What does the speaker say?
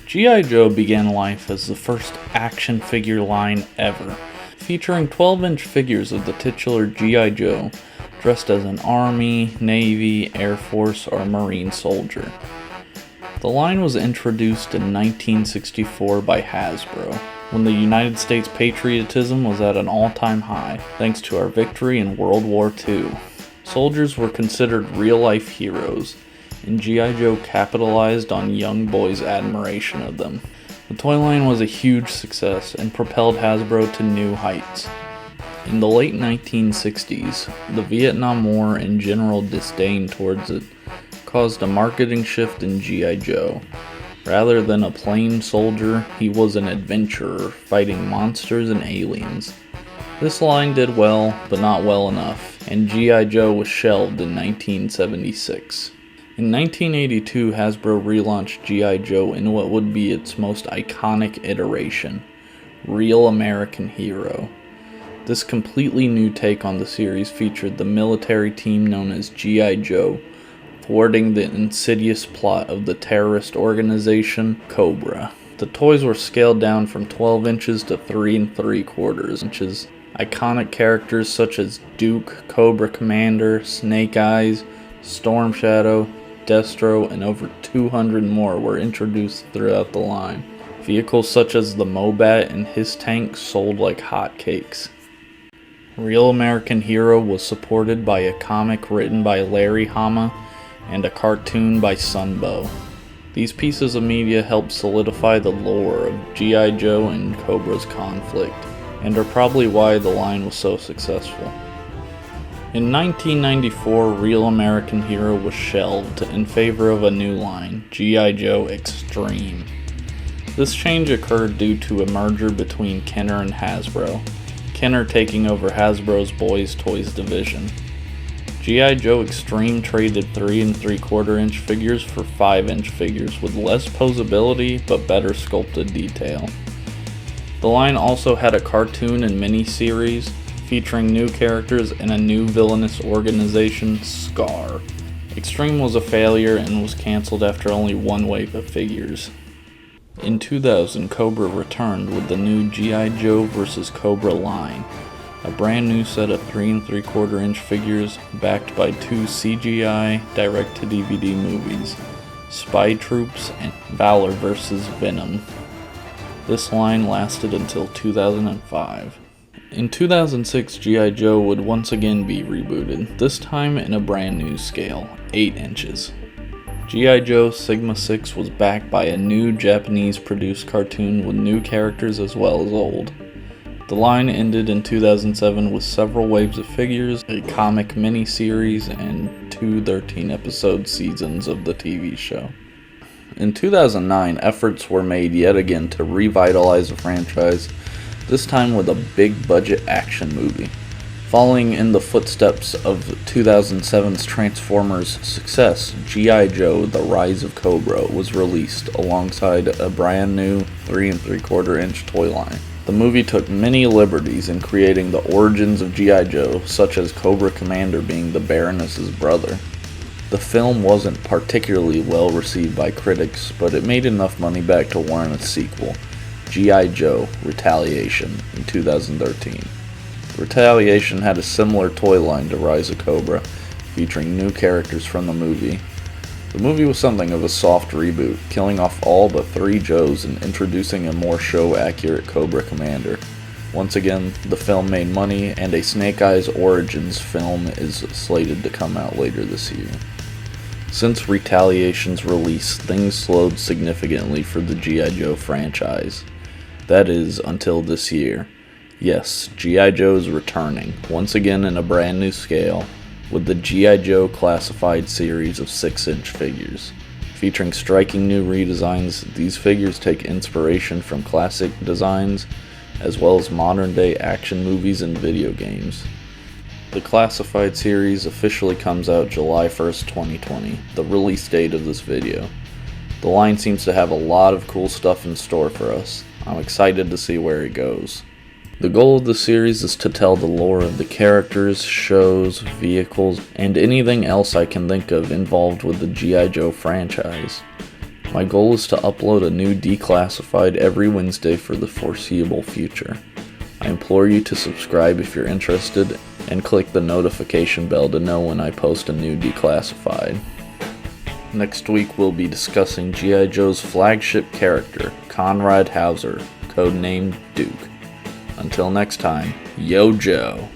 G.I. Joe began life as the first action figure line ever, featuring 12-inch figures of the titular G.I. Joe, dressed as an Army, Navy, Air Force, or Marine soldier. The line was introduced in 1964 by Hasbro, when the United States patriotism was at an all-time high, thanks to our victory in World War II. Soldiers were considered real-life heroes, and G.I. Joe capitalized on young boys' admiration of them. The toy line was a huge success and propelled Hasbro to new heights. In the late 1960s, the Vietnam War and general disdain towards it caused a marketing shift in G.I. Joe. Rather than a plain soldier, he was an adventurer fighting monsters and aliens. This line did well, but not well enough, and G.I. Joe was shelved in 1976. In 1982, Hasbro relaunched G.I. Joe in what would be its most iconic iteration, Real American Hero. This completely new take on the series featured the military team known as G.I. Joe, thwarting the insidious plot of the terrorist organization Cobra. The toys were scaled down from 12 inches to 3 3/4 inches. Iconic characters such as Duke, Cobra Commander, Snake Eyes, Storm Shadow, Destro, and over 200 more were introduced throughout the line. Vehicles such as the Mobat and his tank sold like hotcakes. Real American Hero was supported by a comic written by Larry Hama and a cartoon by Sunbow. These pieces of media helped solidify the lore of G.I. Joe and Cobra's conflict, and are probably why the line was so successful. In 1994, Real American Hero was shelved in favor of a new line, G.I. Joe Extreme. This change occurred due to a merger between Kenner and Hasbro, Kenner taking over Hasbro's Boys Toys division. G.I. Joe Extreme traded 3 3/4 inch figures for 5-inch figures with less posability but better sculpted detail. The line also had a cartoon and mini-series featuring new characters and a new villainous organization, Scar. Extreme was a failure and was cancelled after only one wave of figures. In 2000, Cobra returned with the new G.I. Joe vs. Cobra line, a brand new set of 3 3/4 inch figures backed by 2 CGI direct-to-DVD movies, Spy Troops and Valor vs. Venom. This line lasted until 2005. In 2006, G.I. Joe would once again be rebooted, this time in a brand new scale, 8 inches. G.I. Joe Sigma 6 was backed by a new Japanese-produced cartoon with new characters as well as old. The line ended in 2007 with several waves of figures, a comic mini-series, and 2 13-episode seasons of the TV show. In 2009, efforts were made yet again to revitalize the franchise, this time with a big-budget action movie. Following in the footsteps of 2007's Transformers success, G.I. Joe The Rise of Cobra was released alongside a brand new 3 3/4 inch toy line. The movie took many liberties in creating the origins of G.I. Joe, such as Cobra Commander being the Baroness's brother. The film wasn't particularly well received by critics, but it made enough money back to warrant a sequel, G.I. Joe Retaliation, in 2013. Retaliation had a similar toy line to Rise of Cobra, featuring new characters from the movie. The movie was something of a soft reboot, killing off all but 3 Joes and introducing a more show-accurate Cobra Commander. Once again, the film made money, and a Snake Eyes Origins film is slated to come out later this year. Since Retaliation's release, things slowed significantly for the G.I. Joe franchise. That is, until this year. Yes, G.I. Joe is returning, once again in a brand new scale, with the G.I. Joe Classified series of 6-inch figures. Featuring striking new redesigns, these figures take inspiration from classic designs, as well as modern-day action movies and video games. The Classified series officially comes out July 1st, 2020, the release date of this video. The line seems to have a lot of cool stuff in store for us. I'm excited to see where it goes. The goal of the series is to tell the lore of the characters, shows, vehicles, and anything else I can think of involved with the G.I. Joe franchise. My goal is to upload a new Declassified every Wednesday for the foreseeable future. I implore you to subscribe if you're interested, and click the notification bell to know when I post a new Declassified. Next week we'll be discussing G.I. Joe's flagship character, Conrad Hauser, codenamed Duke. Until next time, Yo Joe!